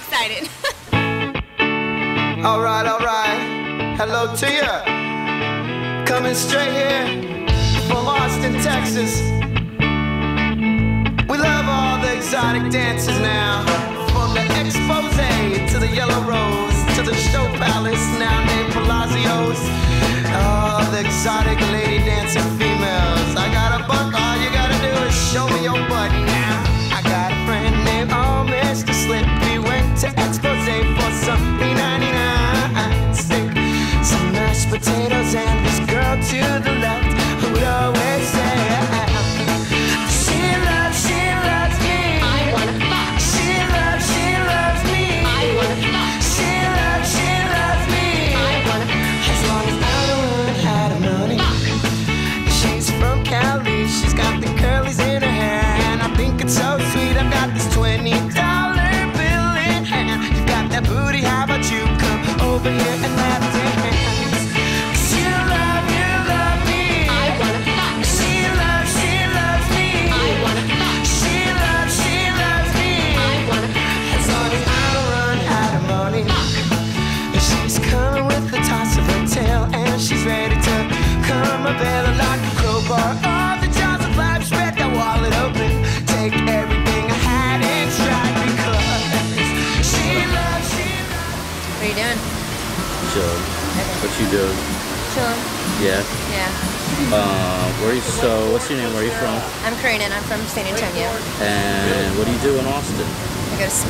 excited. Alright, hello to ya. Coming straight here from Austin, Texas. We love all the exotic dances now. From the Expose to the Yellow Rose to the Show Palace, now named Palacios. All the exotic lady dancing females. I got a buck, all you gotta do is show me your butt now. I got a friend named Mr. Slip. We went to Expose for some $3.99 steak, some mashed potatoes, and this girl to the left who'd always say, she loves me. I wanna fuck. She loves me. I wanna fuck. She loves me. I wanna As long as I don't run out of money. She's from Cali, she's got the curlies in her hair, and I think it's so sweet. I've got this $20 bill in hand. You've got that booty, how about you come over here and lap dance? She love me. I wanna fuck. She loves me. I wanna fuck. She loves me. I wanna As long as I don't run out of money. She's coming with the toss of her tail, and she's ready to come a bell like a crowbar. All the jaws of life, spread that wallet open. Take everything I had and try, because she loves. What are you doing? Chillin'. What you doing? Chilling. Yeah. Yeah. What's your name? Where are you from? I'm Karina and I'm from San Antonio. And what do you do in Austin? I go to school.